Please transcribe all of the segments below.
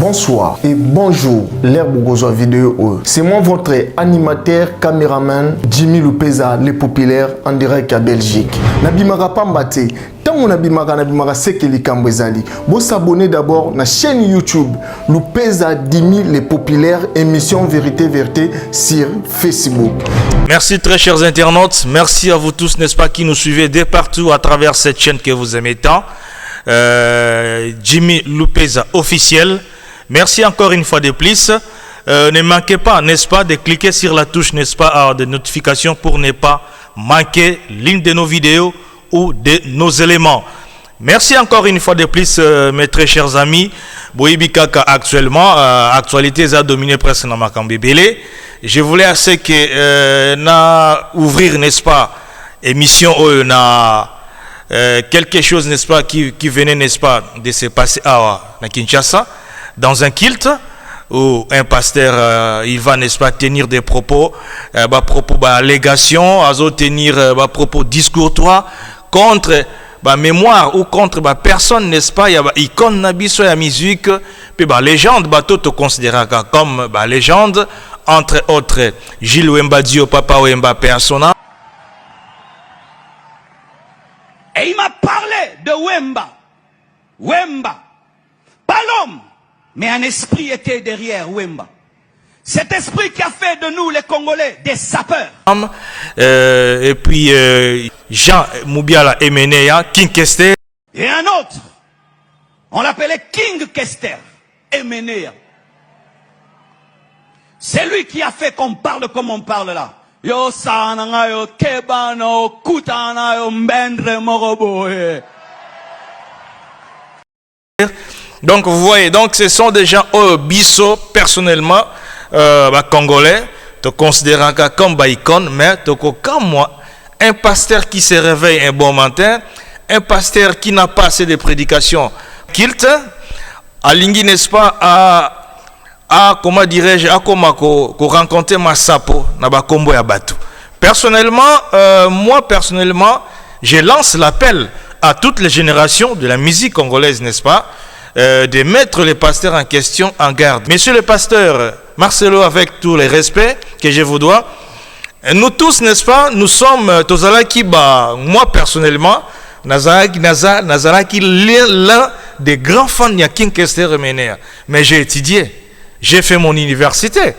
Bonsoir et bonjour, l'ère Bourgozois vidéo. C'est moi votre animateur, caméraman, Jimmy Lupeza, le populaire, en direct à Belgique. Nabimara Pambate, tant nabimara sekeli kambwezali. Vous s'abonnez d'abord à la chaîne YouTube Lupeza Jimmy le populaire, émission Vérité Vérité sur Facebook. Merci très chers internautes, merci à vous tous, n'est-ce pas, qui nous suivez de partout à travers cette chaîne que vous aimez tant. Jimmy Lupeza officiel. Merci encore une fois de plus. Ne manquez pas, n'est-ce pas, de cliquer sur la touche, n'est-ce pas, de notification pour ne pas manquer l'une de nos vidéos ou de nos éléments. Merci encore une fois de plus, mes très chers amis. Boibikaka actuellement, actualité a dominé presque dans ma cambébélé. Je voulais assez que na ouvrir, n'est-ce pas, émission na quelque chose, n'est-ce pas, qui venait, n'est-ce pas, de se passer à Kinshasa, dans un culte où un pasteur il va, n'est-ce pas, tenir des propos, propos allégation, tenir propos discourtois contre mémoire ou contre personne, n'est-ce pas, il y a icône nabiso la musique, puis légende, tout te considéré comme légende, entre autres Gilles Wemba Dio, Papa Wemba Persona. Et il m'a parlé de Wemba. Wemba. Pas l'homme, mais un esprit était derrière Wemba. Cet esprit qui a fait de nous les Congolais des sapeurs. Et puis Jean Moubiala Emeneya, King Kester. Et un autre, on l'appelait King Kester Emeneya. C'est lui qui a fait qu'on parle comme on parle là. Yo sananga yo kebano kutana yo mbendre moroboe. Donc vous voyez, donc ce sont des gens bisso personnellement congolais, te considérant comme icône, mais comme moi, un pasteur qui se réveille un bon matin, un pasteur qui n'a pas assez de prédications, kilt, à Lingui, n'est-ce pas, comment dirais-je, à rencontrer ma sapo, na kombo ya batu. Personnellement, moi personnellement, je lance l'appel à toutes les générations de la musique congolaise, n'est-ce pas, de mettre les pasteurs en question en garde. Monsieur le pasteur Marcelo, avec tous les respects que je vous dois, nous tous, n'est-ce pas, nous sommes Tozalaki, moi personnellement, Nazaraki, l'un des grands fans de King Kester Emeneya. Mais j'ai étudié, j'ai fait mon université.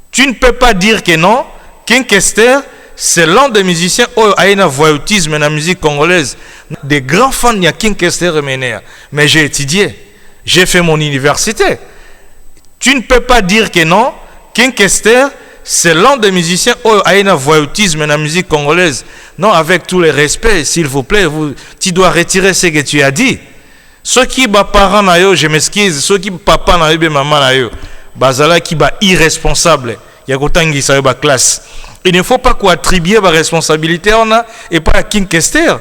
Tu ne peux pas dire que non, King Kester, c'est l'un des musiciens qui a un voyoutisme dans la musique congolaise. Des grands fans de King Kester Emeneya. Mais j'ai étudié, j'ai fait mon université. Tu ne peux pas dire que non, King Kester, c'est l'un des musiciens qui a un voyoutisme dans la musique congolaise. Non, avec tous les respects, s'il vous plaît, tu dois retirer ce que tu as dit. Ceux qui sont parents, je m'excuse, ceux qui sont papa, maman, bazala qui sont irresponsables. Il y a une classe. Il ne faut pas qu'on attribue la responsabilité et pas à King Kester.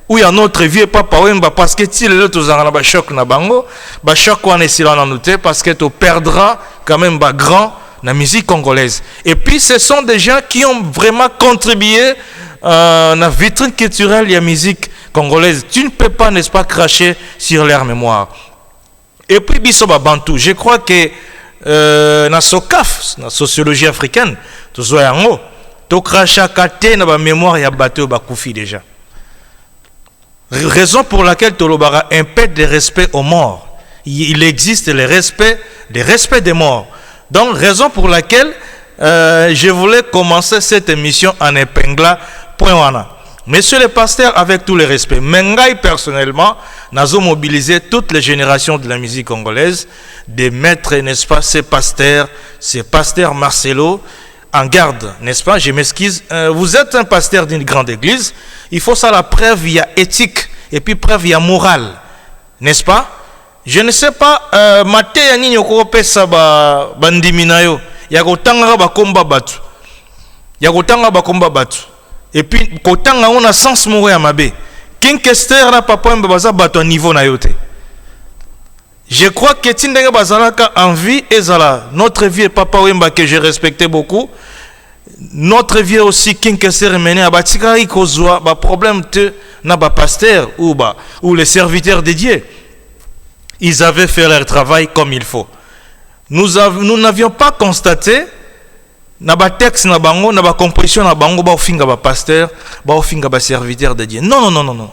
Ou il y a notre vieux papa Wemba parce que tu es choc na bango, choc on est là dans nous parce que tu perdras quand même grand la musique congolaise. Et puis ce sont des gens qui ont vraiment contribué à la vitrine culturelle de la musique congolaise. Tu ne peux pas, n'est-ce pas, cracher sur leur mémoire. Et puis bisoba bantou, je crois que na SOCAF, la sociologie africaine, tu sois en haut, tu craches kate na ba mémoire ya bateau bakoufi déjà. Raison pour laquelle Tolobara impète de respect aux morts. Il existe le respect des morts. Donc, raison pour laquelle je voulais commencer cette émission en épinglant point. Monsieur le pasteur, avec tous les respects, Mengai personnellement, nous avons mobilisé toutes les générations de la musique congolaise de mettre, n'est-ce pas, ces pasteurs Marcelo en garde, n'est-ce pas? Je m'excuse. Vous êtes un pasteur d'une grande église. Il faut ça la preuve, il y a éthique et puis preuve, il y a morale, n'est-ce pas? Je ne sais pas, Maté ya nini okope sa bandiminayo. Ya kotanga ba komba batu. Ya kotanga ba komba batu. Et puis kotanga on a sens moko ya mabe. King Kester na papa mbaza batu à niveau na yote. Je crois que Tindenge Bazalaka en vie ezala notre vieux papa Wemba que j'ai respecté beaucoup. Notre vieux aussi King Kester Emeneya batika ikozwa ba problème te na ba pasteur ou les serviteurs de Dieu. ils avaient fait leur travail comme il faut. Nous n'avions pas constaté na ba texte na bango na ba composition na bango ba ofinga ba pasteur ba ofinga ba serviteur de Dieu. Non.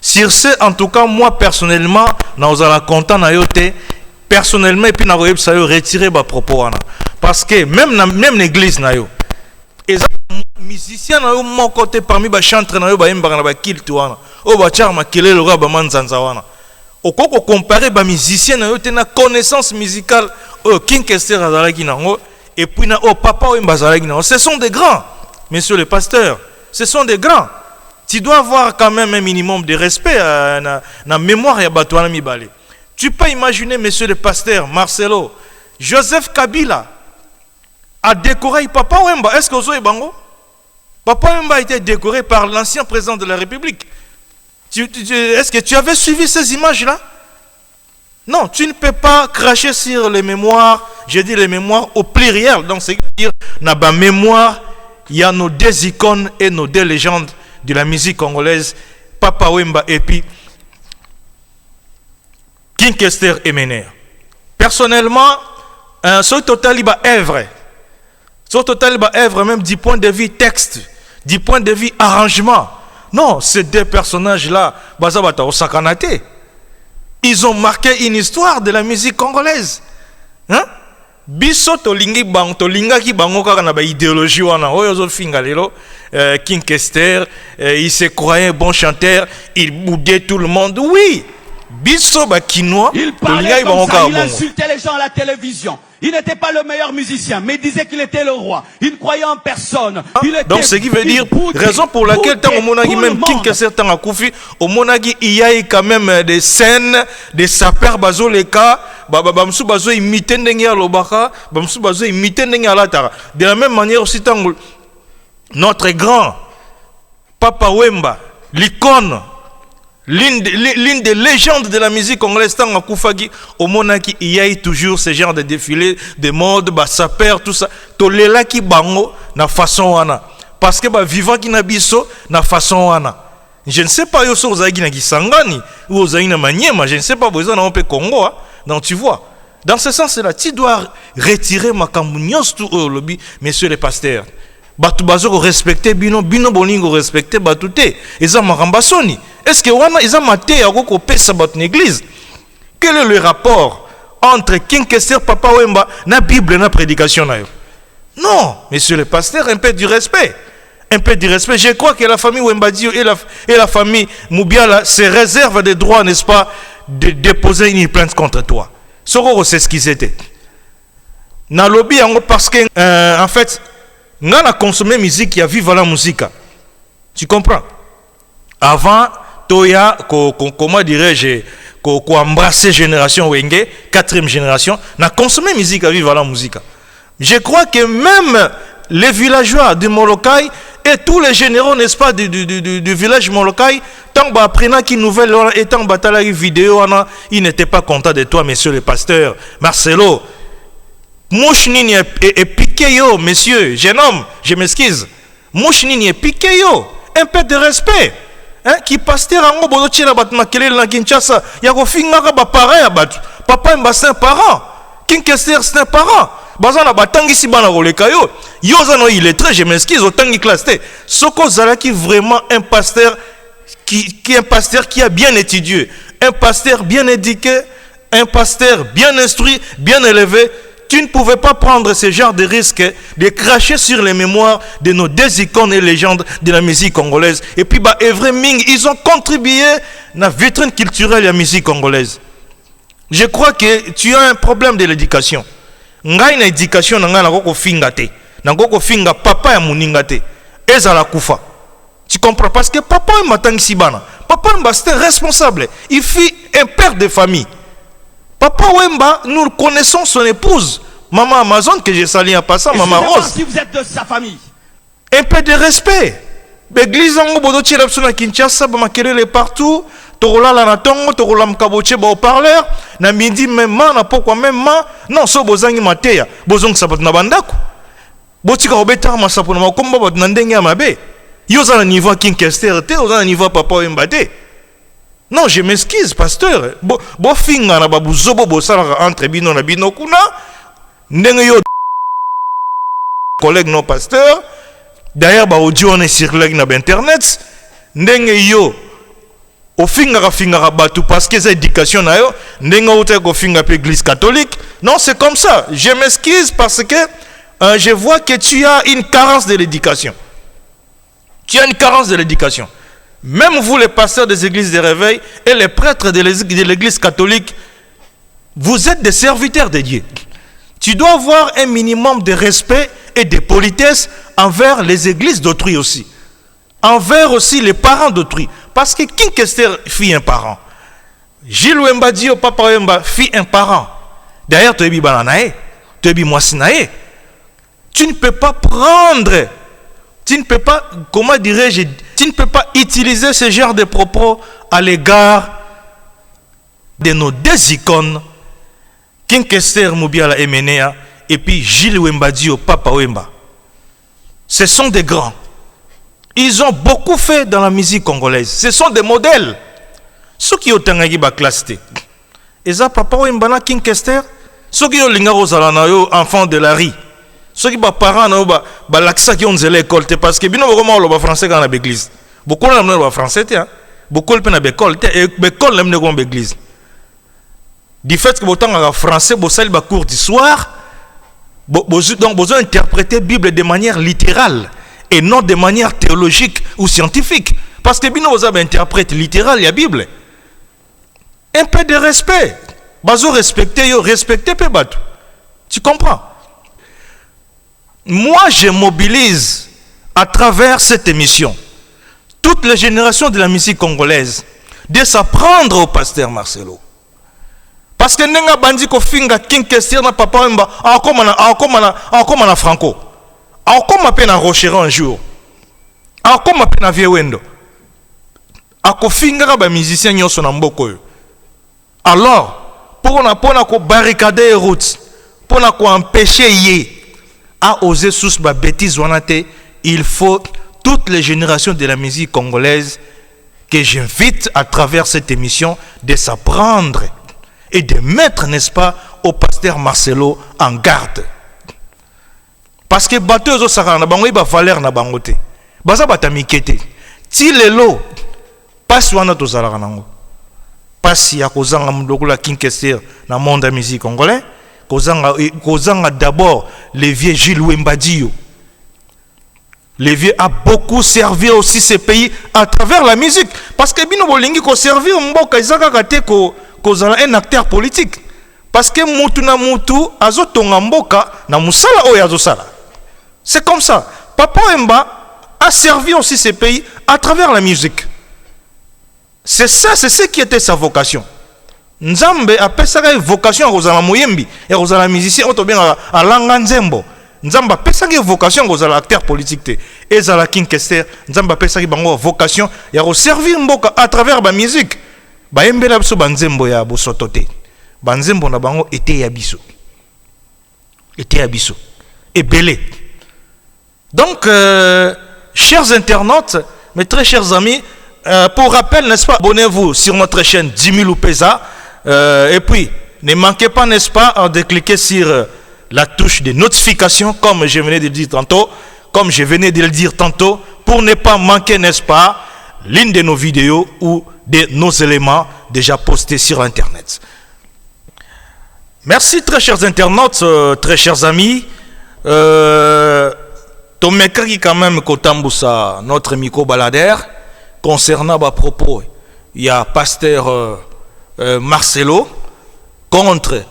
Sur ce, en tout cas, moi personnellement, na ozala content na yote personnellement et puis na royeb sa yo retirer ba propos wana parce que même l'église na yo et musicien na yo mon côté parmi ba chanteur na yo ba yemba na ba kilt wana o ba charma kelele ro ba manzanza wana okoko comparer ba musicien na yo te na connaissance musicale King Kester azalaki nango et puis na papa wemba azalaki nango. Ce sont des grands, messieurs les pasteurs, ce sont des grands. Tu dois avoir quand même un minimum de respect na mémoire ya bato wana mibale. Tu peux imaginer, monsieur le pasteur Marcelo, Joseph Kabila a décoré Papa Wemba. Est-ce que vous savez bango? Papa Wemba a été décoré par l'ancien président de la République. Est-ce que tu avais suivi ces images-là? Non, tu ne peux pas cracher sur les mémoires. Je dis les mémoires au pluriel. Donc, c'est dire, dans la mémoire, il y a nos deux icônes et nos deux légendes de la musique congolaise, Papa Wemba et puis King Kester et Mener. Personnellement, ce total il va œuvre. Ce total il va œuvre même du point de vue texte, du point de vue arrangement. Non, ces deux personnages-là, Bazabata Osakanate, ils ont marqué une histoire de la musique congolaise. Hein? Biso tolingi bang tolinga ki bango kaka na ba idéologie wana oyo zo finga lelo King Kester il se croyait bon chanteur, il boudait tout le monde. Oui. Biso ba kinois, il parlait comme ça, il insultait les gens à la télévision. Il n'était pas le meilleur musicien, mais il disait qu'il était le roi. Il ne croyait en personne. Donc ce qui veut dire, raison pour laquelle tant au monagi même King Kester tant à Koufi, au monagi il y a quand même des scènes, des sapeurs bazo les cas, bamsou bazo imiter ndengi à l'obaka, bamsou bazo imiter ndengi à l'atara. De la même manière aussi tant notre grand Papa Wemba, l'icône, l'une des légendes de la musique congolaise, tant à Koufagi, au monaki, il y a toujours ce genre de défilé, de mode, sapeur, tout ça. Tolela ki bango na façon wana. Parce que vivant ki na biso na façon wana. Je ne sais pas yo so ozaki na Kisangani ou ozaki na Maniema, je ne sais pas besoin na pe Congo. Donc tu vois. Dans ce sens-là, tu dois retirer makambu nyos tout au lobby, messieurs les pasteurs. Batu bazoko respecter bino bolingo respecter batute eza makambasoni. Est-ce que wana eza maté ya ko pesa bat l'église? Quel est le rapport entre King Kester, Papa Wemba na Bible na prédication na yo? Non, monsieur le pasteur, un peu du respect. Un peu du respect. Je crois que la famille Wemba Dio et la famille Moubiala se réservent des droits, n'est-ce pas, de déposer une plainte contre toi. Sororo, c'est ce qu'ils étaient. Na lobby parce que en fait on a consommé musique qui a vécu la musique. Tu comprends? Avant, Toya, comment dirais-je, qu'on embrassé génération Wenge, 4e génération, on a consommé musique à vivre la musique. Je crois que même les villageois de Molokai et tous les généraux, n'est-ce pas, du village Molokai, tant que apprenant qui nouvelle et tant que la vidéo, ils n'étaient pas contents de toi, monsieur le pasteur Marcelo. Mouchnini est piqué yo, messieurs, jeune homme, je m'excuse. Mouchnini est piqué yo, un peu de respect. Hein, qui pasteur en bodo tchela bat makelele na Kinshasa, ya ko finga ba parent ya bat. Papa Mba c'est un parent. King Kester c'est un parent. Bazana batangi si bana roleka yo. Yo zano il est très, je m'excuse, autangi classe. Soko zalaki vraiment un pasteur qui est un pasteur qui a bien étudié, un pasteur bien éduqué, un pasteur bien instruit, bien élevé. Tu ne pouvais pas prendre ce genre de risque de cracher sur les mémoires de nos deux icônes et légendes de la musique congolaise. Et puis, Evre Ming, ils ont contribué à la vitrine culturelle de la musique congolaise. Je crois que tu as un problème de l'éducation. Ngai na éducation nanga nako finga te. Nako finga papa ya muninga te. Ezala kufa. Tu comprends? Parce que papa est matangi bana. Papa est responsable. Il fut un père de famille. Papa Wemba, nous connaissons son épouse, Maman Amazon, que j'ai sali en passant, Maman Rose. Si vous êtes de sa famille. Un peu de respect. L'église en Bodochi Rapsuna Kinshasa, Bamakelele partout, Torola la Natongo, Torola Mkaboche, Baoparleur, na midi même, na pourquoi même, non, so bozangi mateya, bozong sabat na bandaku. Botika obeta ma sapona ma komba bot nandenge amabe. Yoza na niveau King Kester te, yoza na niveau Papa Wemba te. Non, je m'excuse, pasteur. Bo finga na babu zobo bo sala entre bino na bino kuna. Ndenge yo collègue non pasteur. D'ailleurs ba audio on est circulé na internet. Ndenge yo o finga batu parce que c'est éducation na yo. Ndenge o te ko finga pe église catholique. Non, c'est comme ça. Je m'excuse parce que je vois que tu as une carence de l'éducation. Tu as une carence de l'éducation. Même vous, les pasteurs des églises de réveil et les prêtres de l'église catholique, vous êtes des serviteurs de Dieu. Tu dois avoir un minimum de respect et de politesse envers les églises d'autrui aussi. Envers aussi les parents d'autrui. Parce que King Kester fit un parent. Gilles Wemba Dio, Papa Wemba fit un parent. D'ailleurs, tu es bananae, tu es moissinae. Tu ne peux pas prendre, tu ne peux pas, comment dirais-je, tu ne peux pas utiliser ce genre de propos à l'égard de nos deux icônes, King Kester Moubiala Emenea et puis Gilles Wemba Dio, Papa Wemba. Ce sont des grands. Ils ont beaucoup fait dans la musique congolaise. Ce sont des modèles. Ceux qui ont été classe T. Et ça, Papa Wemba na King Kester, ceux qui ont été enfants de la rue. Ceux qui sont parents, l'accent qui ont l'école, parce que bien vraiment le français dans l'église. Beaucoup de gens français, beaucoup de gens l'école, et l'école l'aiment dans l'église. Du fait que autant en français, vous savez le cours d'histoire, donc vous interpréter la Bible de manière littérale et non de manière théologique ou scientifique. Parce que bien vous avez interprété littéral la Bible. Un peu de respect. Vous respectez peu bateau. Tu comprends? Moi, je mobilise à travers cette émission toutes les générations de la musique congolaise de s'apprendre au pasteur Marcelo. Parce que nenga bandi ko finga King Kester na Papa Wemba encore na Franco. Encore ma peine à Rocher un jour. Encore ma peine à Viewendo. Ako finga ba musicien nyoso na mboko yo. Alors, pour na barricader les routes, pour na ko empêcher yé à oser sous ma bêtise, il faut toutes les générations de la musique congolaise que j'invite à travers cette émission de s'apprendre et de mettre, n'est-ce pas, au pasteur Marcelo en garde. Parce que bateau ça na bango ba valeur na bangote. Baza batamikete. Ti lelo passe wana to zala nango. Passe ya kozanga mdokola King Kester na monde de la musique congolais. Kozanga d'abord les vieux Gilles Wemba Dio. Les vieux a beaucoup servi aussi ces pays à travers la musique. Parce que bino bolingi ko servir mboka izaka kate ko kozala un acteur politique. Parce que mutu na mutu azotonga mboka na musala oyo azosala. C'est comme ça. Papa Wemba a servi aussi ces pays à travers la musique. C'est ça, c'est ce qui était sa vocation. Nzambe apesaka vocation kozala moyembi et kozala musicien oto bien à langa nzembo. Nzamba apesaka vocation kozala acteur politique te. Ezala King Kester, Nzamba apesaka bango vocation ya servir mboka à travers la musique. Ba yembela biso banzembo ya bosoto te. Banzembo na bango était ya biso. Était ya biso. Et belé. Donc chers internautes, mes très chers amis, pour rappel, n'est-ce pas, abonnez-vous sur notre chaîne Jimmy Lupeza. Et puis, ne manquez pas, n'est-ce pas, de cliquer sur la touche de notification, comme je venais de le dire tantôt, pour ne pas manquer, n'est-ce pas, l'une de nos vidéos ou de nos éléments déjà postés sur Internet. Merci, très chers internautes, très chers amis. Tomekaki quand même Kotamboussa, notre micro-baladère, concernant ma propos, il y a pasteur Marcelo contre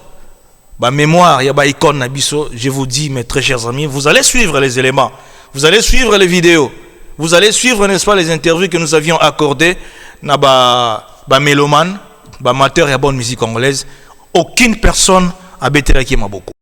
ma mémoire, il y a icône Nabiso. Je vous dis, mes très chers amis, vous allez suivre les éléments, vous allez suivre les vidéos, vous allez suivre, n'est-ce pas, les interviews que nous avions accordées na ba mélomane, ba amateur et bonne musique congolaise. Aucune personne a bêté qui m'a beaucoup.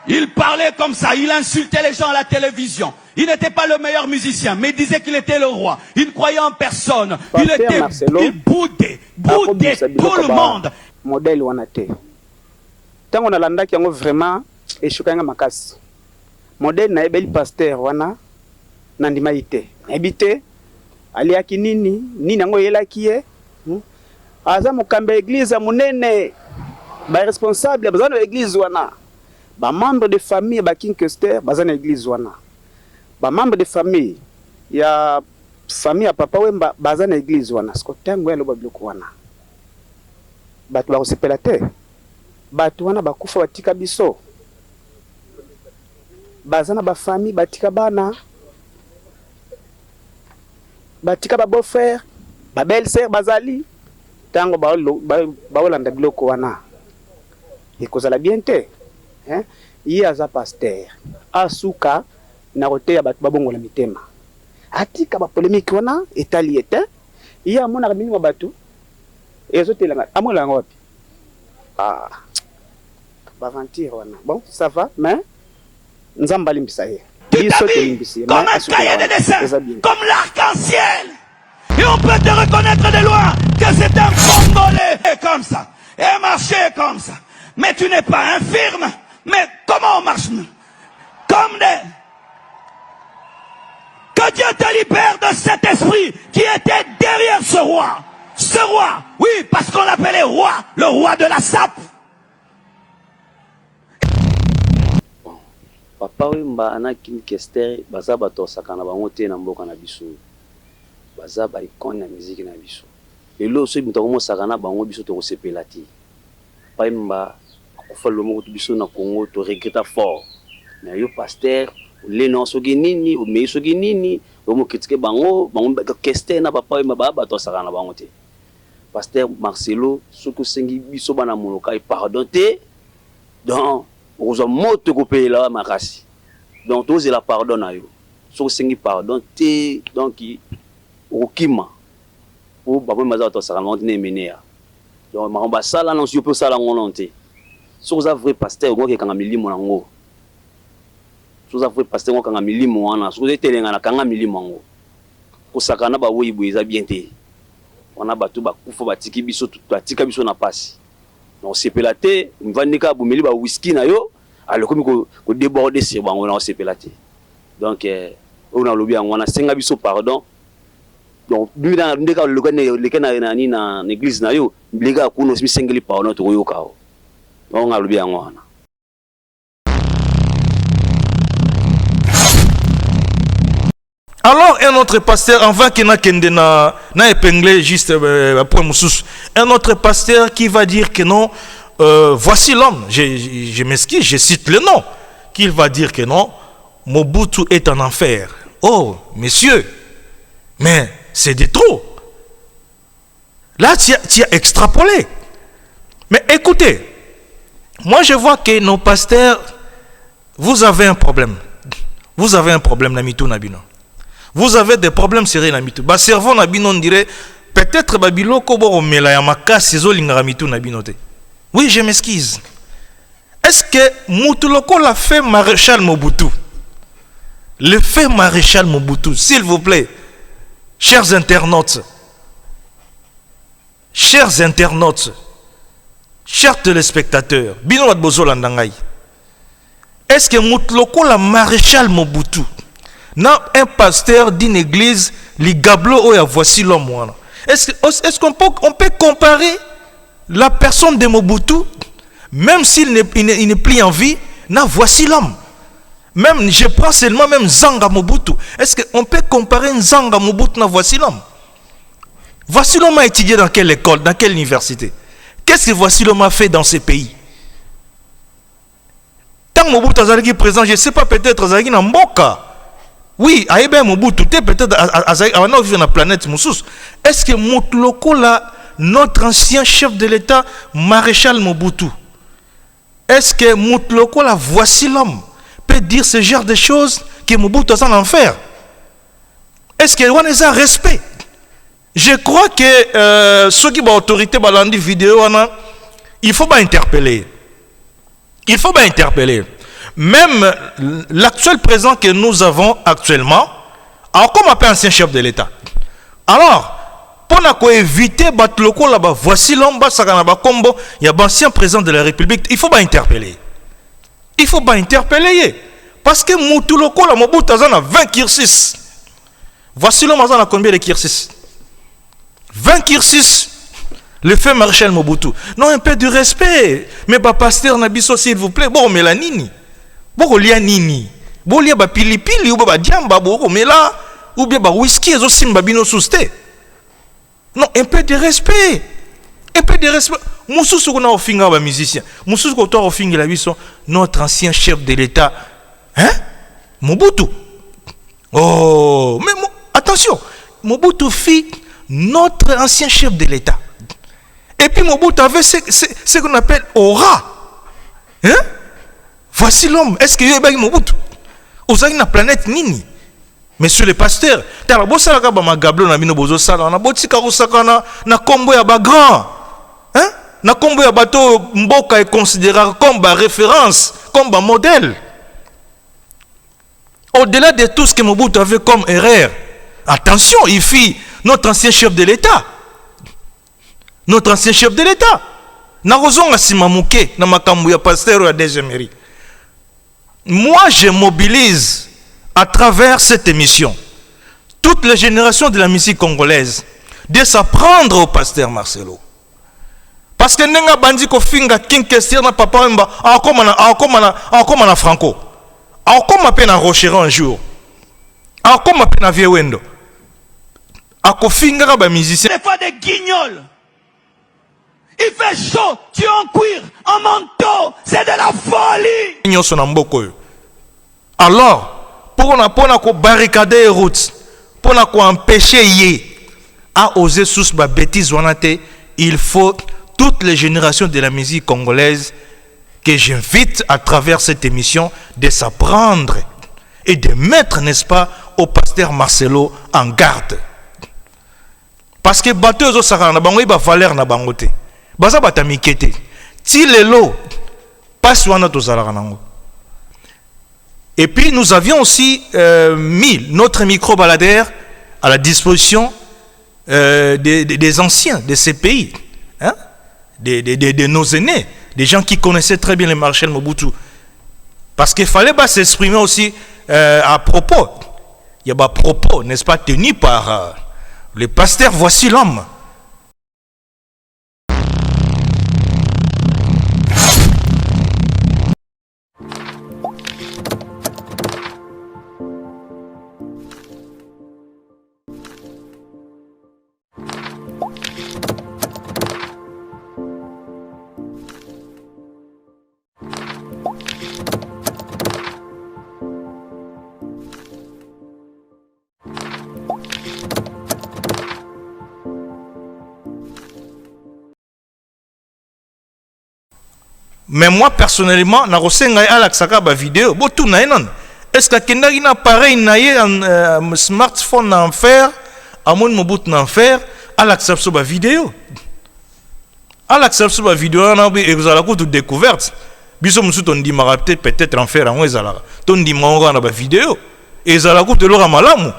Il parlait comme ça, il insultait les gens à la télévision. Il n'était pas le meilleur musicien, mais il disait qu'il était le roi. Il ne croyait en personne. Il boudait tout le monde. Modèle wanate. Tant on a l'anda qui a vraiment échoué à makasi. modèle na ebeli pasteur wana nandima ite ebite aliaki nini yango yelaki ye aza mokambe église monene ba responsable baza na église wana ba membre de famille ba Kinkester baza na église wana ba membre de famille ya papa Wemba baza na église wana siko tango ya loba biloko wana batu ba kosepela te batu wana bakufa batika biso baza na ba famille batika bana batika ba beau-frère ba belle-sœur bazali tango baolanda biloko wana ekozala bien te ye aza pasteur asuka na koteya bato babongola mitema atika ba polémique wana etali ete ye amonaka mingi bato ezotelanga amolanga wapi baventure wana bon ça va mais nzamba limbisa ye comme un cahier de dessin, comme l'arc-en-ciel. Et on peut te reconnaître de loin que c'est un Congolais. Et comme ça, et marcher comme ça. Mais tu n'es pas infirme. Mais comment on marche nous? Comme des... Que Dieu te libère de cet esprit qui était derrière ce roi. Ce roi, oui, parce qu'on l'appelait roi, le roi de la sape. Papa Wemba ana Kinkester baza bato sakana bango te na mboka na biso baza ba icône na musique na biso lelo so mutu ko sakana bango biso to kosepela ti Papa Wemba akufa lomo ko biso na Congo to regretta fort mais yo pasteur le non soki nini o me soki nini o mo critiquer bango Kester na Papa Wemba ba bato sakana bango te pasteur Marcelo soko sengi biso bana moloka e pardon te donc aux moto coupé là makasi donc tous la pardon na yo so sengi pardon te donc okima o baba maza to sala monte ne menea donc ma sala non si peut sala ngononte so za vrai pasteur ngo ke kanga milimo nango so za vrai pasteur ngo kanga milimo wana so etelenga na kanga milimo ngo ko sakana ba woyi boeza bien te wana batu ba kufa batiki biso tuatika biso na pasi non sepelate mvanika bumeli ba whisky na yo alokomi ko déborder sur bango na sepelate donc on a lobi ngwana senga biso pardon donc bimina ndeka lokane lekena nani na église na yo blega kuno sengeli pardon to yoka on a lobi ngwana. Alors un autre pasteur, avant qu'il n'a épinglé juste après Moussous, un autre pasteur qui va dire que non, voici l'homme, je m'excuse, je cite le nom, qu'il va dire que non, Mobutu est en enfer. Oh, messieurs, mais c'est de trop. Là, tu as extrapolé. Mais écoutez, moi je vois que nos pasteurs, vous avez un problème. Vous avez un problème, Namitou Nabino. Vous avez des problèmes sérieux Namitou. Bah cerveau Nabino on dirait peut-être Babilo Kobo Melayamaka Sezo Lingaramitou Nabinote. Oui, je m'excuse. Est-ce que Moutuloko l'a fait maréchal Mobutu? Le fait maréchal Mobutu, s'il vous plaît, chers internautes, chers téléspectateurs, Bino Adbozo Landangai, est-ce que Moutuloko l'a maréchal Mobutu? Non, un pasteur d'une église, les gablo ou voici l'homme. Est-ce qu'on peut comparer la personne de Mobutu, même s'il n'est plus en vie, non, voici l'homme. Même, je prends seulement même Zanga Mobutu. Est-ce qu'on peut comparer Zanga Mobutu na voici l'homme? Voici l'homme a étudié dans quelle école, dans quelle université? Qu'est-ce que voici l'homme a fait dans ce pays? Tant que Mobutu est présent, je ne sais pas, peut-être Azaki na Mboka. Oui, Aïben Mobutu, peut-être avant de vivre dans la planète Moussous. Est-ce que Moutuloko, notre ancien chef de l'État, maréchal Mobutu, est-ce que Moutuloko, voici l'homme, peut dire ce genre de choses que Mobutu est en enfer? Est-ce qu'il y a un respect? Je crois que ceux qui ont autorité dans la vidéo, il faut pas interpeller. Il faut pas interpeller. Même l'actuel président que nous avons actuellement, alors comme appelle ancien chef de l'État. Alors, pour éviter Batloko là-bas, voici l'homme, Combo, il y a l'ancien président de la République, il ne faut pas interpeller. Il ne faut pas interpeller. Parce que Moutoulokola Mobutu a 20 kirsis. Voici l'homme a combien de kirsis? 20 kirsis. Le fait Marshal Mobutu. Non, un peu de respect. Mais bah pasteur Nabiso, s'il vous plaît. Bon, mais la nini. Bon, il y a nini. Bon, il y a bah pilipili ou bah diamba. Bon, mais là, ou bien bah whisky et aussi mbabino sousté. Non, un peu de respect. Un peu de respect. Moussou qu'on a offert à musicien. Moussou qu'on a offert la vie notre ancien chef de l'État. Hein? Mobutu. Oh, mais attention. Mobutu fit notre ancien chef de l'État. Et puis Mobutu avait ce qu'on appelle aura. Hein? Voici l'homme. Est-ce qu'il y a Mobutu? Vous avez une planète nini? Monsieur le pasteur, t'as la bossa la ma gablo na bino bozo sala na botika rusaka na kombo ya ba grand. Hein? Na kombo ya bato mboka est considéré comme ba référence, comme ba modèle. Au-delà de tout ce que Mobutu avait comme erreur, attention, il fit notre ancien chef de l'État. Notre ancien chef de l'État. Na rozonga simamouké na makambu ya pasteur ya DGMRI. Moi, je mobilise à travers cette émission toutes les générations de la musique congolaise de s'apprendre au pasteur Marcelo. Parce que nenga bandi ko finga kinkestir na papa mba akoma na Franco. Akoma pe na Rochero un jour. Akoma pe na Viewendo. Ako finga ba musicien. Des fois des guignols. Il fait chaud, tu es en cuir, en manteau, c'est de la folie. Alors, pour barricader les routes, pour empêcher à oser sous ma bêtise, il faut toutes les générations de la musique congolaise que j'invite à travers cette émission de s'apprendre et de mettre, n'est-ce pas, au pasteur Marcelo en garde. Parce que bateau zo sakana bango iba valeur na bangote. Baza batamikete. Ti lelo passe wana tozalaka nango. Et puis nous avions aussi mis notre micro-baladeur à la disposition des anciens de ces pays, hein? de nos aînés, des gens qui connaissaient très bien le Marshal Mobutu. Parce qu'il fallait s'exprimer aussi à propos. Il y a des propos, n'est-ce pas, tenus par le pasteur. Voici l'homme. Mais moi personnellement, je suis en vidéo. Est-ce que quelqu'un a un appareil, un smartphone en fer, un Mobutu en fer, à l'accepter la vidéo? À l'accepter la vidéo, vous allez avoir une découverte. Biso musuto ndi marapte peut-être en faire en ezala. Ton di monga na ba vidéo. Ezala ko te lora malamu.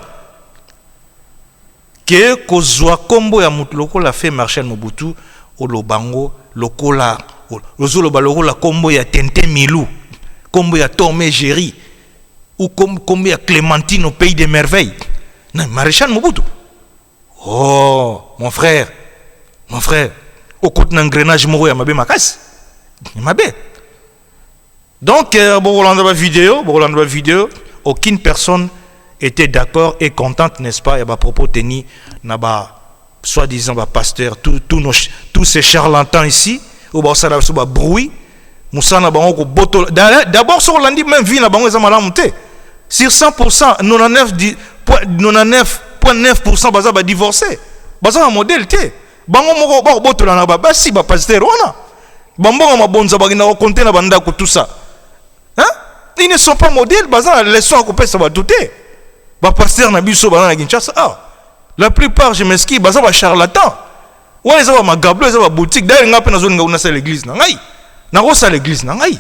Que kozwa kombo ya mutu lokola fait Marshal Mobutu o lobango lokola lozolo balokola kombo ya Tente Milou, kombo ya Tomé Géry ou kombo ya Clémentine au pays des merveilles. Non, Marshal Mobutu. Oh, mon frère. Au côté d'un engrenage moro ya mabe makasi. Mabe. Donc, Borolanda vidéo, aucune personne était d'accord et contente, n'est-ce pas, et à propos tenus, soi-disant, pasteur, tous ces charlatans ici, au Bassara, bruit, Moussana Bango, d'abord, sur l'andi, même vie, n'a pas monté. Sur 100%, 99,9% Baza divorcé. Baza un modèle, t'es. Bango Moro, Botolana, Bassi, pasteur, on a. Bambon, ma bonne zabagina, compter la banda, tout ça. Hein? Ils ne sont pas modèles, bazar, les leçons à couper, ça va douter. Bah, pasteur Nabiso, bazar, la plupart, je m'excuse, bazar, va charlatan. Ou les avoir ma gablo, les avoir boutique, d'ailleurs, n'a pas dans une gauche à l'église, n'angai. N'a pas à l'église, n'angai.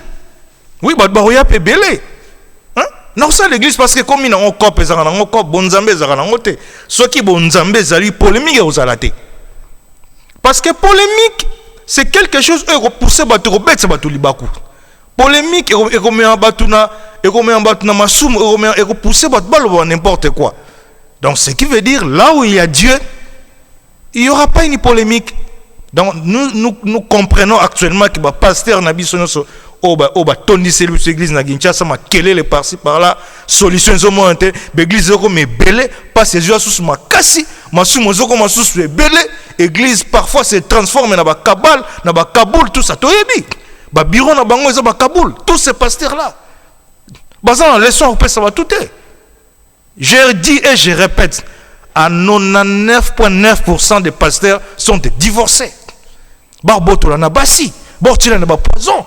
Oui, bah, baroya pe belé. Hein? N'a pas à l'église parce que comme ils n'ont pas cop, ils n'ont pas cop, bon zambé, ils n'ont pas cop. Ceux qui bon zambé, ils ont polémique aux alatés. Parce que polémique, c'est quelque chose, eux, pour se battre au bête, se battre au libakou. Polémique, et comme un batuna, et comme un batuna massoum, et comme pousser n'importe quoi. Donc, ce qui veut dire, là où il y a Dieu, il n'y aura pas une polémique. Donc, nous comprenons actuellement que le pasteur Nabiso Tony Selus l'église na Kinshasa ma kelele par-ci par-là solution zomo ante l'église zoko me belé pas ces jours sous ma kasi masumo zoko masusu belé église parfois se transforme na ba kabal na ba kaboul tout ça toyebi ba bureau na bango za ba kaboul tous ces pasteurs là bazan leçon on peut ça va tout est. Je dis et je répète, à 99,9% des pasteurs sont des divorcés. Barboto la na basi, bortila na ba poison.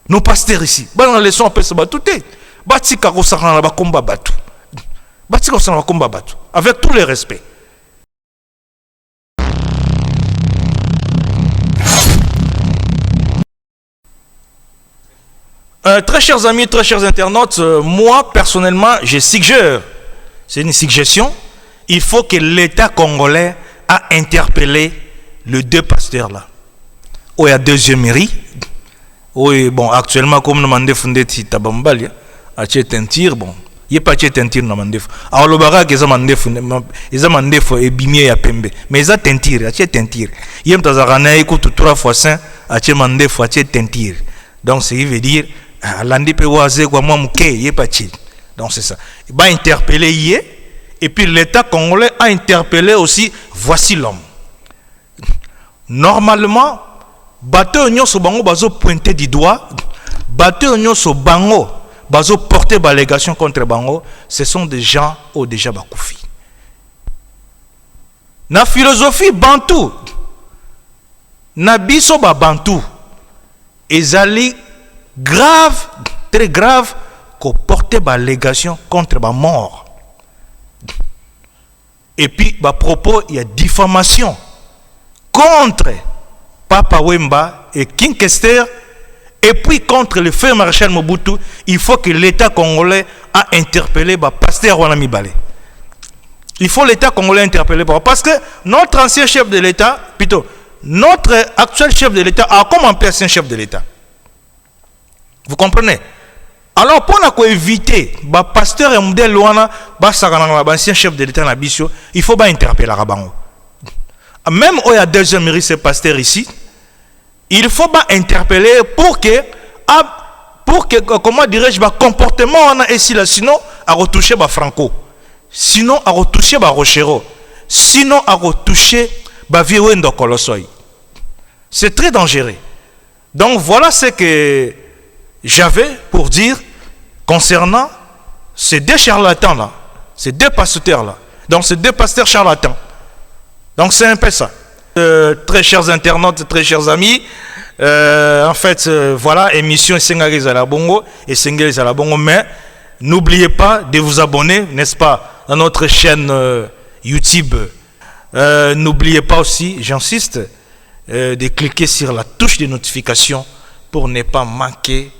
Nos pasteurs ici, dans la leçon on peut se battre. Batika kosakana na ba komba batu. Batika kosakana na ba komba batu avec tous les respects. Très chers amis, très chers internautes, moi personnellement, je suggère, c'est une suggestion, il faut que l'État congolais a interpellé les deux pasteurs là. Où il y a deuxième mairie. Oui, bon, actuellement, comme nous avons fondé Tabambali, à Tchétentir, bon, il n'y a pas Tchétentir, nous avons fait. Alors, le barak, ils ont fait et bimé à Pembe. Mais ils ont tentir, à Tchétentir. Il y a un écoute 3 fois 5, à Tchétentir. Donc, ce qui veut dire, l'Andi peut voir, quoi, moi, il n'y a pas Tché. Donc, c'est ça. Il va interpeller hier, et puis l'État congolais a interpellé aussi, voici l'homme. Normalement, bateau nyonso bango bazo pointer du doigt, bateau nyonso bango bazo porter l'allégation contre bango, ce sont des gens au déjà bakoufi. Na philosophie bantou, na biso ba bantou, ezali grave, très grave, qu'on porte l'allégation contre ba mort. Et puis ba propos il y a diffamation contre Papa Wemba et King Kester, et puis contre le frère maréchal Mobutu, il faut que l'État congolais a interpellé le pasteur Wanami Balé. Il faut l'État congolais interpeller parce que notre ancien chef de l'État, plutôt, notre actuel chef de l'État a comme un ancien chef de l'État. Vous comprenez? Alors, pour éviter le pasteur et Mdel Luana, l'ancien chef de l'État, il faut interpeller Rabango. Même où il y a deuxième mairie, ce pasteur ici, il faut pas interpeller pour que comment dirais-je, le comportement on a ici là, sinon à retoucher Franco, sinon à retoucher Rochero, sinon à retoucher Viewendo Kolosoi. C'est très dangereux. Donc voilà ce que j'avais pour dire concernant ces deux charlatans là, ces deux pasteurs là. Donc ces deux pasteurs charlatans. Donc c'est un peu ça. Très chers internautes, très chers amis, en fait, voilà, émission Sengaris à la Bongo et Sengaris à la Bongo, mais n'oubliez pas de vous abonner, n'est-ce pas, à notre chaîne YouTube. N'oubliez pas aussi, j'insiste, de cliquer sur la touche de notification pour ne pas manquer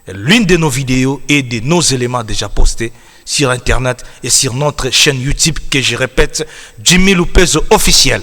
l'une de nos vidéos et de nos éléments déjà postés sur Internet et sur notre chaîne YouTube que je répète, Jimmy Lopez officiel.